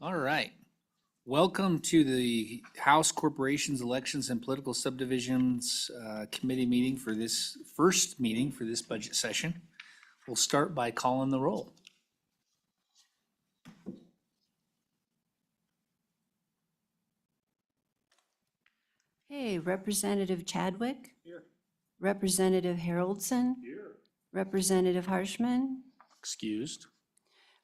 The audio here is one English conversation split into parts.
All right. Welcome to the House Corporations, Elections, and Political Subdivisions Committee meeting for this first meeting for this budget session. We'll start by calling the roll. Hey, Representative Chadwick? Here. Representative Haroldson? Here. Representative Harshman? Excused.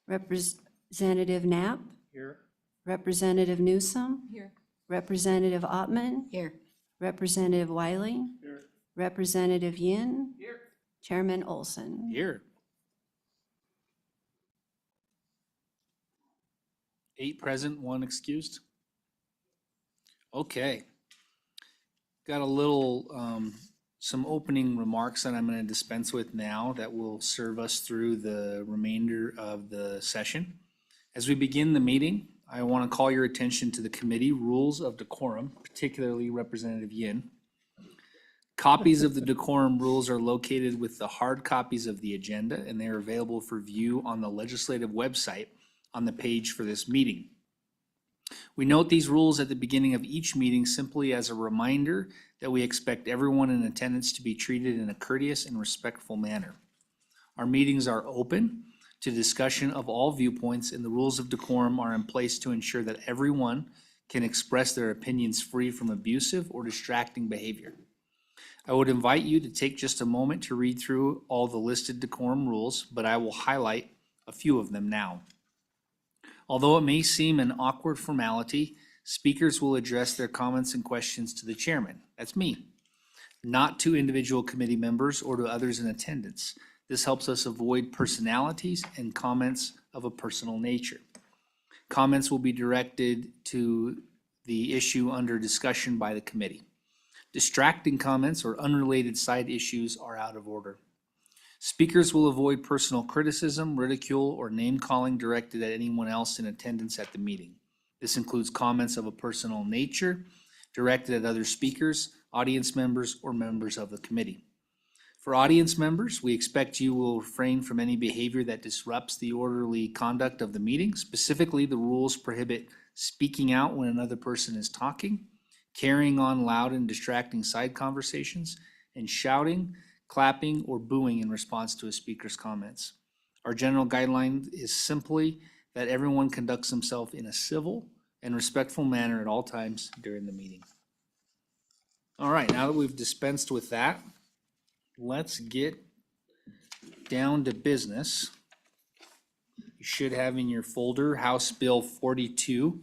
Representative Knapp? Here. Representative Newsom? Here. Representative Ottman? Here. Representative Wiley? Here. Representative Yin? Here. Chairman Olson? Here. 8 present, 1 excused. Okay. Got a little, some opening remarks that I'm going to dispense with now that will serve us through the remainder of the session. As we begin the meeting, I want to call your attention to the committee rules of decorum, particularly Representative Yin. Copies of the decorum rules are located with the hard copies of the agenda, and they are available for view on the legislative website on the page for this meeting. We note these rules at the beginning of each meeting simply as a reminder that we expect everyone in attendance to be treated in a courteous and respectful manner. Our meetings are open to discussion of all viewpoints, and the rules of decorum are in place to ensure that everyone can express their opinions free from abusive or distracting behavior. I would invite you to take just a moment to read through all the listed decorum rules, but I will highlight a few of them now. Although it may seem an awkward formality, speakers will address their comments and questions to the chairman, that's me, not to individual committee members or to others in attendance. This helps us avoid personalities and comments of a personal nature. Comments will be directed to the issue under discussion by the committee. Distracting comments or unrelated side issues are out of order. Speakers will avoid personal criticism, ridicule, or name-calling directed at anyone else in attendance at the meeting. This includes comments of a personal nature directed at other speakers, audience members, or members of the committee. For audience members, we expect you will refrain from any behavior that disrupts the orderly conduct of the meeting. Specifically, the rules prohibit speaking out when another person is talking, carrying on loud and distracting side conversations, and shouting, clapping, or booing in response to a speaker's comments. Our general guideline is simply that everyone conducts themselves in a civil and respectful manner at all times during the meeting. All right, now that we've dispensed with that, let's get down to business. You should have in your folder House Bill 42,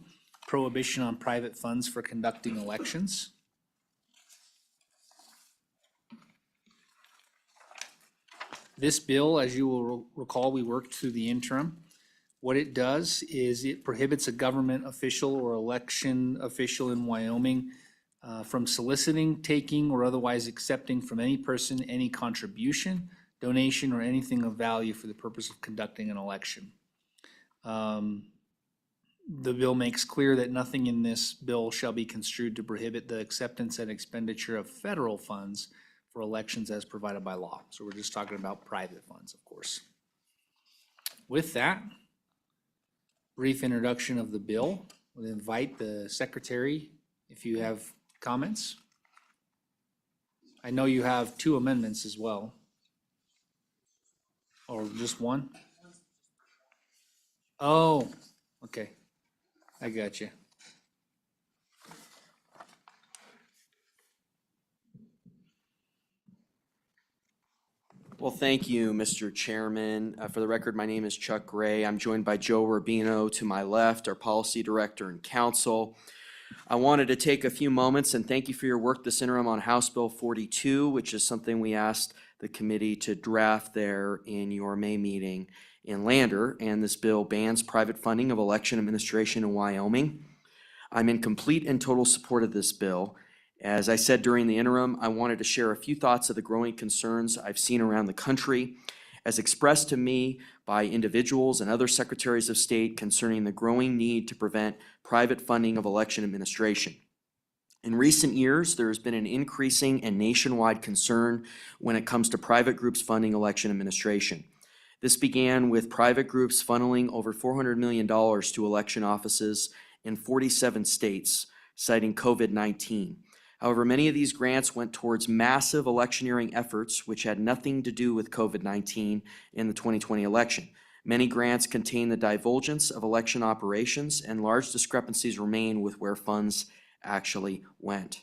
Prohibition on Private Funds for Conducting Elections. This bill, as you will recall, we worked through the interim. What it does is it prohibits a government official or election official in Wyoming from soliciting, taking, or otherwise accepting from any person any contribution, donation, or anything of value for the purpose of conducting an election. The bill makes clear that nothing in this bill shall be construed to prohibit the acceptance and expenditure of federal funds for elections as provided by law. So we're just talking about private funds, of course. With that, brief introduction of the bill. We'll invite the secretary if you have comments. I know you have 2 amendments as well. Or just one? Oh, okay. I got you. Well, thank you, Mr. Chairman. For the record, my name is Chuck Gray. I'm joined by Joe Rubino to my left, our policy director and counsel. I wanted to take a few moments and thank you for your work this interim on House Bill 42, which is something we asked the committee to draft there in your May meeting in Lander. And this bill bans private funding of election administration in Wyoming. I'm in complete and total support of this bill. As I said during the interim, I wanted to share a few thoughts of the growing concerns I've seen around the country as expressed to me by individuals and other secretaries of state concerning the growing need to prevent private funding of election administration. In recent years, there has been an increasing and nationwide concern when it comes to private groups funding election administration. This began with private groups funneling over $400 million to election offices in 47 states, citing COVID-19. However, many of these grants went towards massive electioneering efforts, which had nothing to do with COVID-19 in the 2020 election. Many grants contain the divulgence of election operations, and large discrepancies remain with where funds actually went.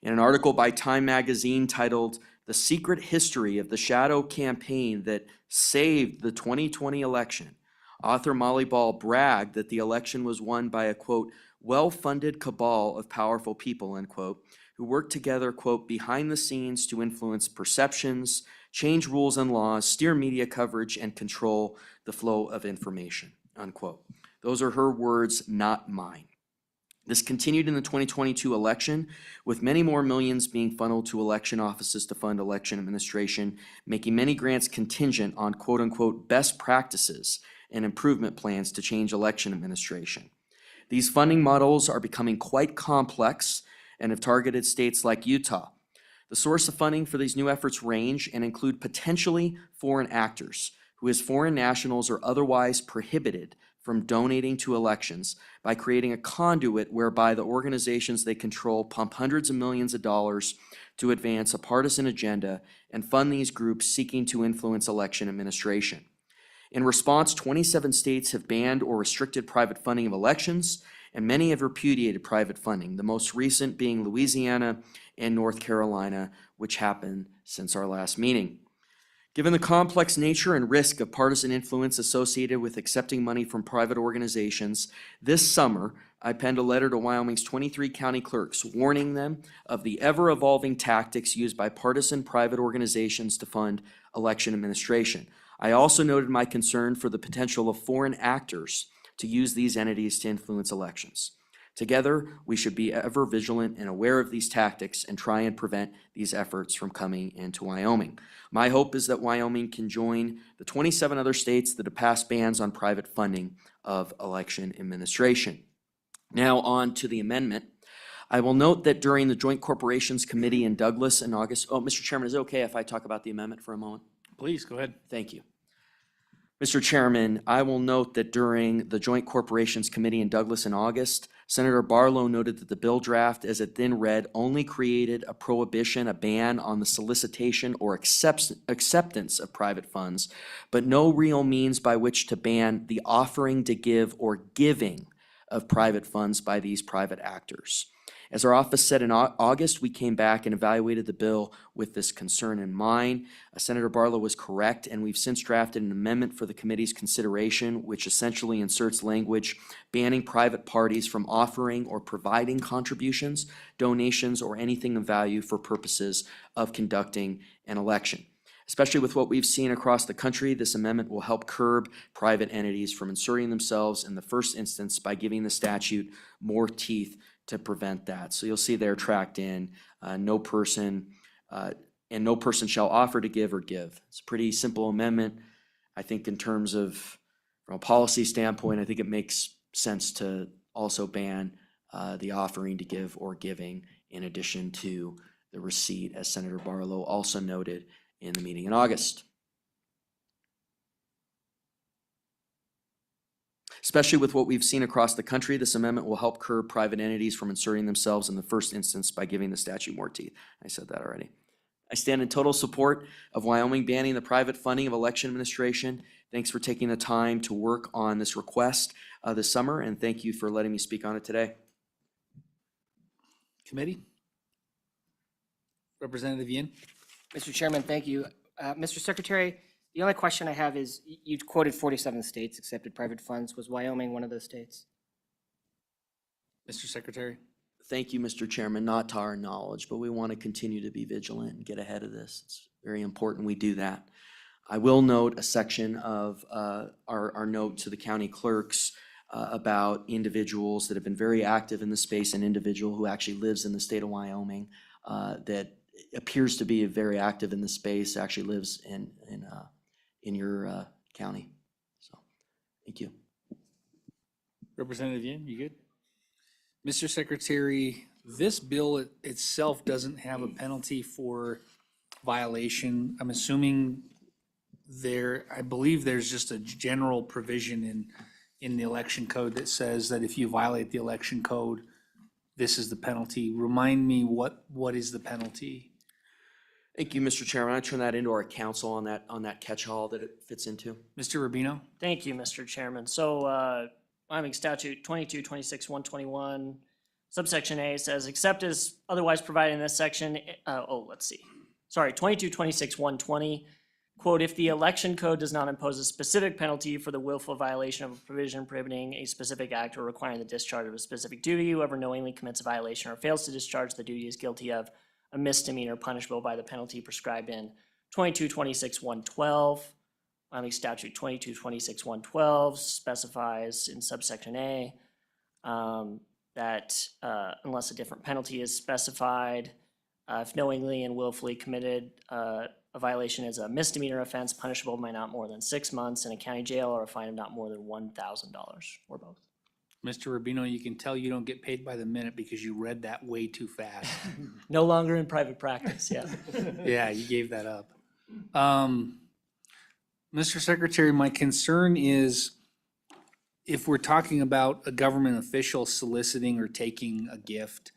In an article by Time magazine titled "The Secret History of the Shadow Campaign That Saved the 2020 Election," author Molly Ball bragged that the election was won by a, quote, well-funded cabal of powerful people, end quote, who worked together, quote, behind the scenes to influence perceptions, change rules and laws, steer media coverage, and control the flow of information, unquote. Those are her words, not mine. This continued in the 2022 election, with many more millions being funneled to election offices to fund election administration, making many grants contingent on quote-unquote best practices and improvement plans to change election administration. These funding models are becoming quite complex and have targeted states like Utah. The source of funding for these new efforts range and include potentially foreign actors, who as foreign nationals are otherwise prohibited from donating to elections by creating a conduit whereby the organizations they control pump hundreds of millions of dollars to advance a partisan agenda and fund these groups seeking to influence election administration. In response, 27 states have banned or restricted private funding of elections, and many have repudiated private funding, the most recent being Louisiana and North Carolina, which happened since our last meeting. Given the complex nature and risk of partisan influence associated with accepting money from private organizations, this summer I penned a letter to Wyoming's 23 county clerks warning them of the ever-evolving tactics used by partisan private organizations to fund election administration. I also noted my concern for the potential of foreign actors to use these entities to influence elections. Together, we should be ever vigilant and aware of these tactics and try and prevent these efforts from coming into Wyoming. My hope is that Wyoming can join the 27 other states that have passed bans on private funding of election administration. Now on to the amendment. I will note that during the Joint Corporations Committee in Douglas in August, Mr. Chairman, is it okay if I talk about the amendment for a moment? Please, go ahead. Thank you. Mr. Chairman, I will note that during the Joint Corporations Committee in Douglas in August, Senator Barlow noted that the bill draft, as it then read, only created a prohibition, a ban on the solicitation or acceptance of private funds, but no real means by which to ban the offering to give or giving of private funds by these private actors. As our office said in August, we came back and evaluated the bill with this concern in mind. Senator Barlow was correct, and we've since drafted an amendment for the committee's consideration, which essentially inserts language banning private parties from offering or providing contributions, donations, or anything of value for purposes of conducting an election. Especially with what we've seen across the country, this amendment will help curb private entities from inserting themselves in the first instance by giving the statute more teeth to prevent that. So you'll see there tracked in, no person shall offer to give or give. It's a pretty simple amendment. I think in terms of, from a policy standpoint, I think it makes sense to also ban the offering to give or giving in addition to the receipt, as Senator Barlow also noted in the meeting in August. Especially with what we've seen across the country, this amendment will help curb private entities from inserting themselves in the first instance by giving the statute more teeth. I said that already. I stand in total support of Wyoming banning the private funding of election administration. Thanks for taking the time to work on this request this summer, and thank you for letting me speak on it today. Committee? Representative Yin? Mr. Chairman, thank you. Mr. Secretary, the only question I have is, you quoted 47 states accepted private funds. Was Wyoming one of those states? Mr. Secretary? Thank you, Mr. Chairman. Not to our knowledge, but we want to continue to be vigilant and get ahead of this. It's very important we do that. I will note a section of our note to the county clerks about individuals that have been very active in the space, an individual who actually lives in the state of Wyoming that appears to be very active in the space, actually lives in your county. So, thank you. Representative Yin, you good? Mr. Secretary, this bill itself doesn't have a penalty for violation. I'm assuming I believe there's just a general provision in the election code that says that if you violate the election code, this is the penalty. Remind me, what is the penalty? Thank you, Mr. Chairman. I turn that into our council on that catch-all that it fits into. Mr. Rubino? Thank you, Mr. Chairman. So, Wyoming statute 2226-121, subsection A says, except as otherwise provided in this section, let's see. Sorry, 2226-120, quote, if the election code does not impose a specific penalty for the willful violation of a provision prohibiting a specific act or requiring the discharge of a specific duty, whoever knowingly commits a violation or fails to discharge the duty is guilty of a misdemeanor punishable by the penalty prescribed in 2226-112. Wyoming statute 2226-112 specifies in subsection A that unless a different penalty is specified, if knowingly and willfully committed, a violation is a misdemeanor offense punishable by not more than 6 months in a county jail or a fine of not more than $1,000 or both. Mr. Rubino, you can tell you don't get paid by the minute because you read that way too fast. No longer in private practice, yeah. Yeah, you gave that up. Mr. Secretary, my concern is if we're talking about a government official soliciting or taking a gift,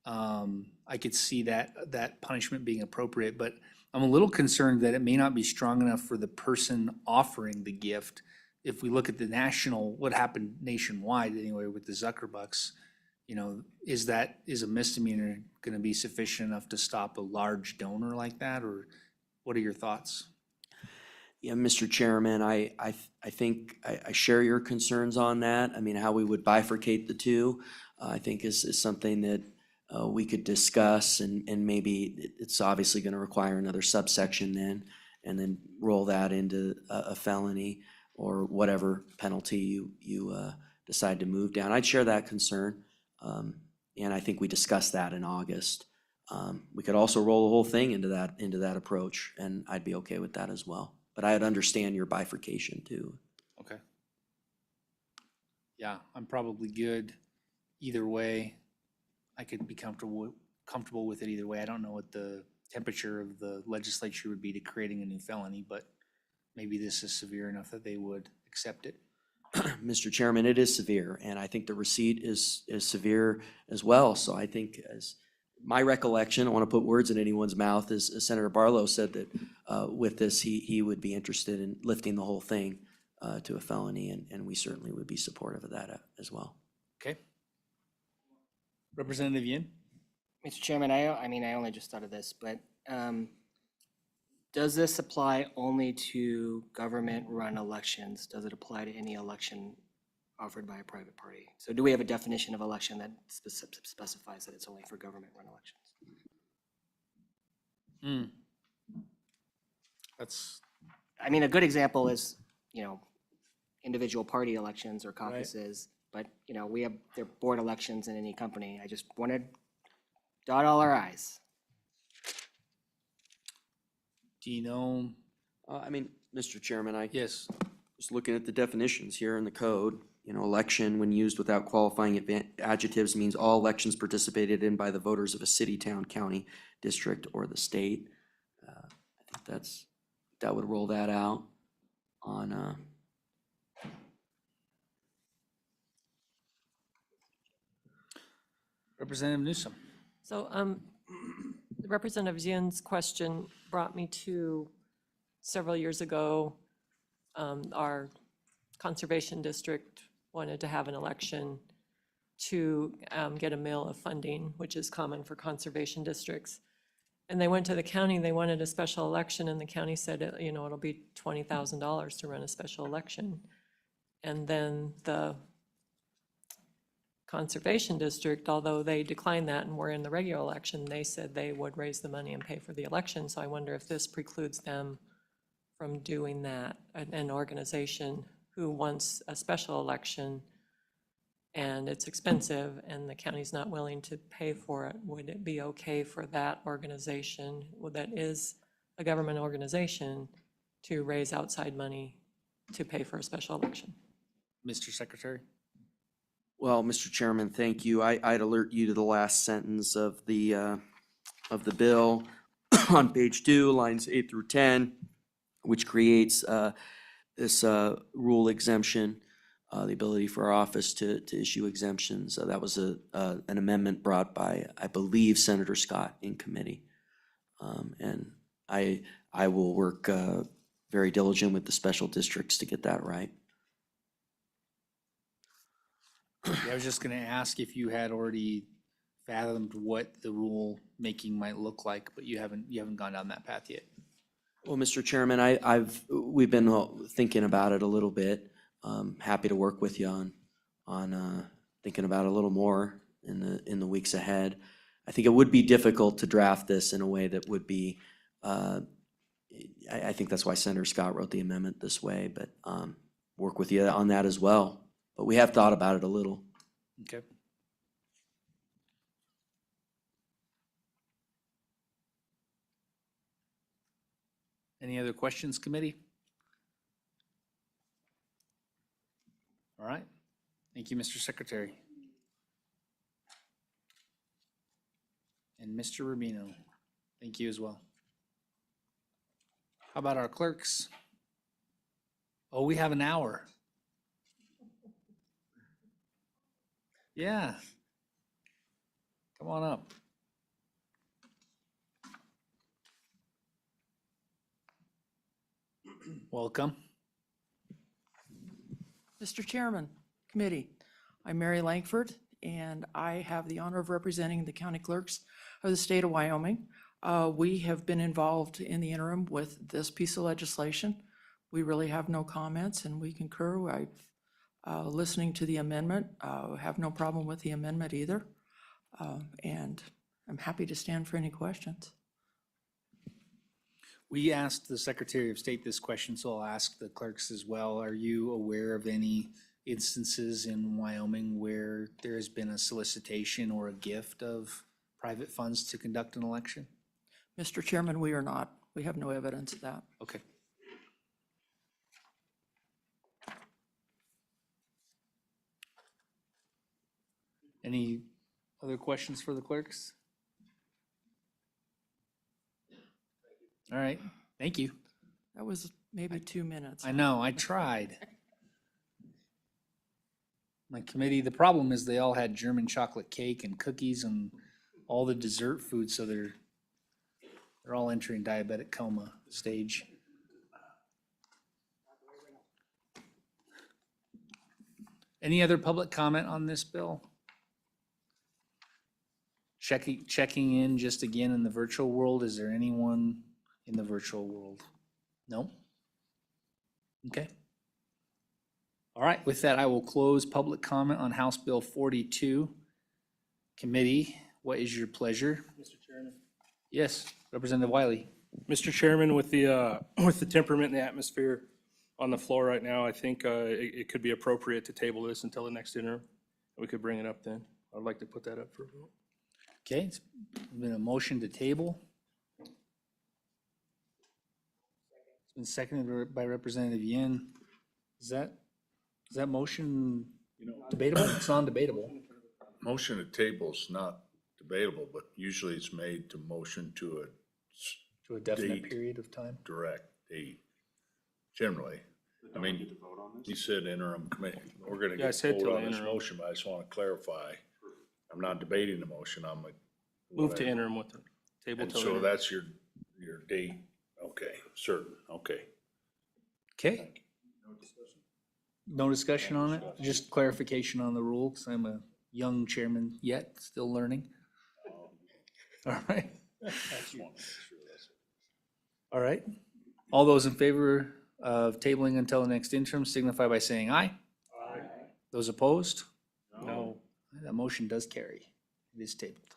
I could see that punishment being appropriate, but I'm a little concerned that it may not be strong enough for the person offering the gift. If we look at the national, what happened nationwide anyway with the Zuckerbucks, is a misdemeanor going to be sufficient enough to stop a large donor like that, or what are your thoughts? Yeah, Mr. Chairman, I think I share your concerns on that. I mean, how we would bifurcate the two, I think is something that we could discuss, and maybe it's obviously going to require another subsection then, and then roll that into a felony or whatever penalty you decide to move down. I'd share that concern, and I think we discussed that in August. We could also roll the whole thing into that approach, and I'd be okay with that as well. But I'd understand your bifurcation too. Okay. Yeah, I'm probably good either way. I could be comfortable with it either way. I don't know what the temperature of the legislature would be to creating a new felony, but maybe this is severe enough that they would accept it. Mr. Chairman, it is severe, and I think the receipt is severe as well. So I think, as my recollection, I want to put words in anyone's mouth, is Senator Barlow said that with this, he would be interested in lifting the whole thing to a felony, and we certainly would be supportive of that as well. Okay. Representative Yin? Mr. Chairman, I mean, I only just thought of this, but does this apply only to government-run elections? Does it apply to any election offered by a private party? So do we have a definition of election that specifies that it's only for government-run elections? That's, I mean, a good example is, individual party elections or caucuses, but, they're board elections in any company. I just wanted to dot all our i's. do you know? I mean, Mr. Chairman, Yes. just looking at the definitions here in the code, election when used without qualifying adjectives means all elections participated in by the voters of a city, town, county, district, or the state. I think that would roll that out on, Representative Newsom? So Representative Yin's question brought me to several years ago, our conservation district wanted to have an election to get a mill of funding, which is common for conservation districts. And they went to the county, they wanted a special election, and the county said, it'll be $20,000 to run a special election. And then the conservation district, although they declined that and were in the regular election, they said they would raise the money and pay for the election. So I wonder if this precludes them from doing that. An organization who wants a special election and it's expensive and the county's not willing to pay for it, would it be okay for that organization, that is a government organization, to raise outside money to pay for a special election? Mr. Secretary? well, Mr. Chairman, thank you. I'd alert you to the last sentence of the bill on page 2, lines 8 through 10. which creates this rule exemption, the ability for our office to issue exemptions. That was an amendment brought by, I believe, Senator Scott in committee. And I will work very diligent with the special districts to get that right. I was just gonna ask if you had already fathomed what the rule making might look like, but you haven't gone down that path yet. Well, Mr. Chairman, we've been thinking about it a little bit. Happy to work with you on thinking about it a little more in the weeks ahead. I think it would be difficult to draft this in a way that would be, I think that's why Senator Scott wrote the amendment this way, but work with you on that as well. But we have thought about it a little. Okay. Any other questions, committee? All right. Thank you, Mr. Secretary. And Mr. Rubino, thank you as well. How about our clerks? Oh, we have an hour. Yeah. Come on up. Welcome. Mr. Chairman, Committee, I'm Mary Langford, and I have the honor of representing the county clerks of the state of Wyoming. We have been involved in the interim with this piece of legislation. We really have no comments, and we concur. Listening to the amendment, have no problem with the amendment either, and I'm happy to stand for any questions. We asked the Secretary of State this question, so I'll ask the clerks as well. Are you aware of any instances in Wyoming where there has been a solicitation or a gift of private funds to conduct an election? Mr. Chairman, we are not. We have no evidence of that. Okay. Any other questions for the clerks? All right, thank you. That was maybe 2 minutes. I know, I tried. My committee, the problem is they all had German chocolate cake and cookies and all the dessert food, so they're all entering diabetic coma stage. Any other public comment on this bill? Checking in just again in the virtual world. Is there anyone in the virtual world? No? Okay. All right, with that, I will close public comment on House Bill 42. Committee, what is your pleasure? Mr. Chairman. Yes, Representative Wiley. Mr. Chairman, with the temperament and the atmosphere on the floor right now, I think it could be appropriate to table this until the next interim. We could bring it up then. I'd like to put that up for a vote. Okay, it's been a motion to table. It's been seconded by Representative Yin. Is that motion debatable? It's non-debatable. Motion to table is not debatable, but usually it's made to motion to To a definite Date. period of time. direct date, generally. I mean, you said interim committee, we're gonna Yeah, I get said vote till on this interim. motion, but I just wanna clarify. I'm not debating the motion, I'm like. Move to interim with the table And till so interim. that's your date, okay, certain, okay. Okay. No discussion on it? Just clarification on the rule, because I'm a young chairman yet, still learning. All right. All right. All those in favor of tabling until the next interim signify by saying aye. Aye. Those opposed? No. That motion does carry. It is tabled.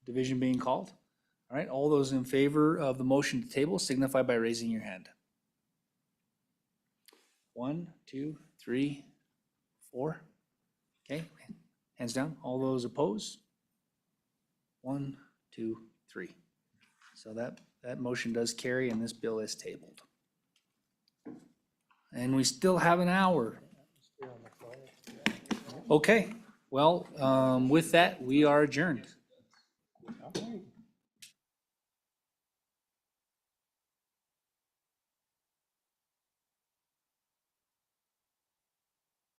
Division being called. All right, all those in favor of the motion to table signify by raising your hand. 1, 2, 3, 4. Okay, hands down. All those opposed? 1, 2, 3. So that motion does carry and this bill is tabled. And we still have an hour. Okay, well, with that, we are adjourned.